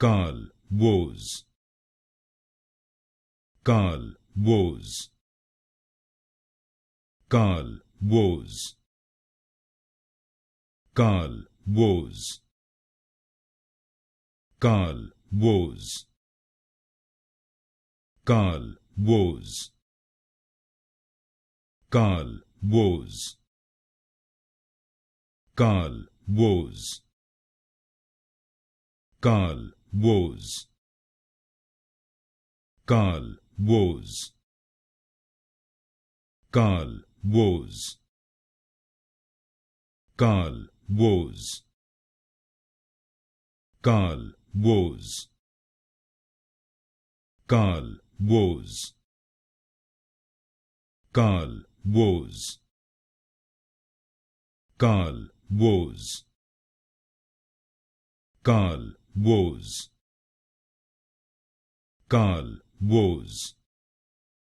Carl Woese, Carl Woese, Carl Woese, Carl Woese, Carl Woese, Carl Woese, Carl Woese, Carl Woese, Carl Woese, Carl Woese, Carl Woese, Carl Woese, Carl Woese, Carl Woese, Carl Woese, Carl Woese, Carl Woese, Carl Woese,